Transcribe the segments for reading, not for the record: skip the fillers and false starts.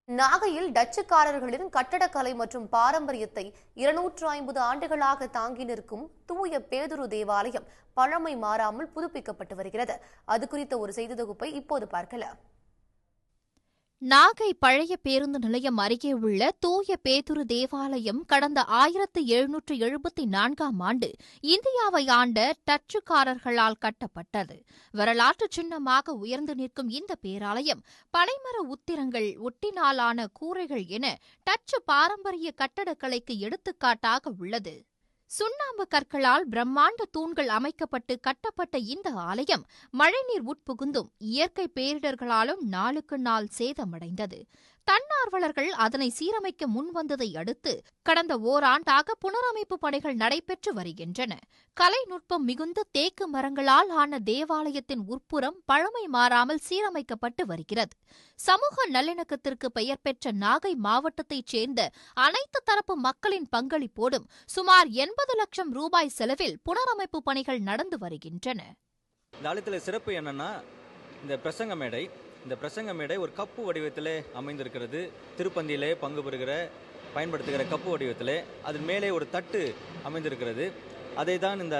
நாகையில் டச்சுக்காரர்களின் கட்டடக்கலை மற்றும் பாரம்பரியத்தை 250 ஆண்டுகளாக தாங்கி நிற்கும் தூய பேதுரு தேவாலயம் பழமை மாறாமல் புதுப்பிக்கப்பட்டு வருகிறது. அது குறித்த ஒரு செய்தி தொகுப்பை இப்போது பார்க்கலாம். நாகை பழைய பேருந்து நிலையம் அருகே உள்ள தூய பேதுரு தேவாலயம் கடந்த 1774ஆம் ஆண்டு இந்தியாவை ஆண்ட டச்சுக்காரர்களால் கட்டப்பட்டது. வரலாற்று சின்னமாக உயர்ந்து நிற்கும் இந்த பேராலயம் பனைமர உத்திரங்கள், ஒட்டினாலான கூரைகள் என டச்சு பாரம்பரிய கட்டடக்கலைக்கு எடுத்துக்காட்டாக உள்ளது. சுண்ணாம்பு கற்களால் பிரம்மாண்ட தூண்கள் அமைக்கப்பட்டு கட்டப்பட்ட இந்த ஆலயம் மழைநீர் உட்புகுந்தும் இயற்கை பேரிடர்களாலும் நாளுக்கு நாள் சேதமடைந்தது. தன்னார்வலர்கள் அதனை சீரமைக்க முன்வந்ததை அடுத்து கடந்த ஓராண்டாக புனரமைப்பு பணிகள் நடைபெற்று வருகின்றன. கலைநுட்பம் மிகுந்த தேக்கு மரங்களால் ஆன தேவாலயத்தின் உட்புறம் பழமை மாறாமல் சீரமைக்கப்பட்டு வருகிறது. சமூக நல்லிணக்கத்திற்கு பெயர் பெற்ற நாகை மாவட்டத்தைச் சேர்ந்த அனைத்து தரப்பு மக்களின் பங்களிப்போடும் சுமார் 80 லட்சம் ரூபாய் செலவில் புனரமைப்பு பணிகள் நடந்து வருகின்றன. இந்த ஆலயத்தில் சிறப்பு என்னன்னா, இந்த பிரசங்க மேடை ஒரு கப்பு வடிவத்திலே அமைந்திருக்கிறது. திருப்பந்தியிலே பங்கு பெறுகிற பயன்படுத்துகிற கப்பு வடிவத்திலே அதன் மேலே ஒரு தட்டு அமைந்திருக்கிறது. அதை தான் இந்த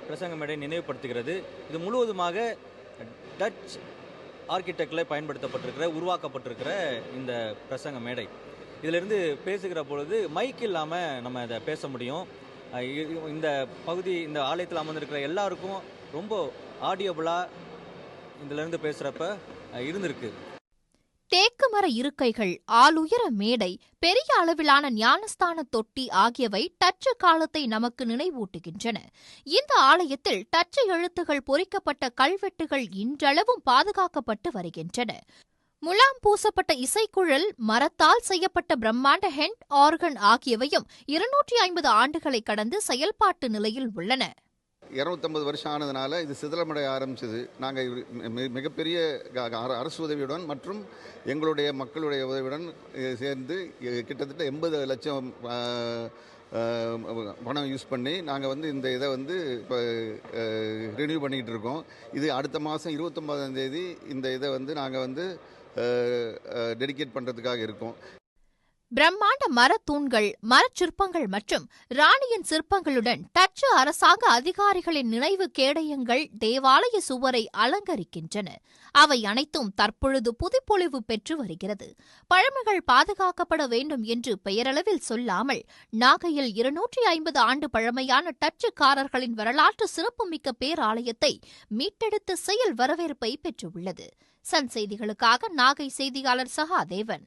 பிரசங்க மேடை நினைவுபடுத்துகிறது. இது முழுவதுமாக டச் ஆர்கிடெக்டில் பயன்படுத்தப்பட்டிருக்கிற உருவாக்கப்பட்டிருக்கிற இந்த பிரசங்க மேடை. இதிலிருந்து பேசுகிற பொழுது மைக் இல்லாமல் நம்ம இதை பேச முடியும். இந்த ஆலயத்தில் அமர்ந்திருக்கிற எல்லாருக்கும் ரொம்ப ஆடியபிளாக இதிலிருந்து பேசுகிறப்ப இருந்திருக்கு. தேக்கு மர இருக்கைகள், ஆளுயர மேடை, பெரிய அளவிலான ஞானஸ்தான தொட்டி ஆகியவை டச்சு காலத்தை நமக்கு நினைவூட்டுகின்றன. இந்த ஆலயத்தில் டச்சு எழுத்துகள் பொறிக்கப்பட்ட கல்வெட்டுகள் இன்றளவும் பாதுகாக்கப்பட்டு வருகின்றன. முலாம் பூசப்பட்ட இசைக்குழல், மரத்தால் செய்யப்பட்ட பிரம்மாண்ட ஹெண்ட் ஆர்கன் ஆகியவையும் 250 ஆண்டுகளை கடந்து செயல்பாட்டு நிலையில் உள்ளன. 250 வருஷம் ஆனதுனால இது சிதிலமடைய ஆரம்பிச்சது. நாங்கள் மிகப்பெரிய அரசு உதவியுடன் மற்றும் எங்களுடைய மக்களுடைய உதவியுடன் சேர்ந்து கிட்டத்தட்ட 80 லட்சம் பணம் யூஸ் பண்ணி நாங்கள் இந்த இதை இப்போ ரினியூ பண்ணிக்கிட்டு இருக்கோம். இது அடுத்த மாதம் 29ஆம் தேதி இந்த இதை நாங்கள் டெடிகேட் பண்ணுறதுக்காக இருக்கோம். பிரம்மாண்ட மரத்தூண்கள், மரச்சிற்பங்கள் மற்றும் ராணியின் சிற்பங்களுடன் டச்சு அரசாங்க அதிகாரிகளின் நினைவு கேடயங்கள் தேவாலய சுவரை அலங்கரிக்கின்றன. அவை அனைத்தும் தற்பொழுது புதுப்பொலிவு பெற்று வருகிறது. பழமைகள் பாதுகாக்கப்பட வேண்டும் என்று பெயரளவில் சொல்லாமல் நாகையில் 250 ஆண்டு பழமையான டச்சுக்காரர்களின் வரலாற்று சிறப்புமிக்க பேராலயத்தை மீட்டெடுத்த செயல் வரவேற்பை பெற்றுள்ளது. சன் செய்திகளுக்காக நாகை செய்தியாளர் சகாதேவன்.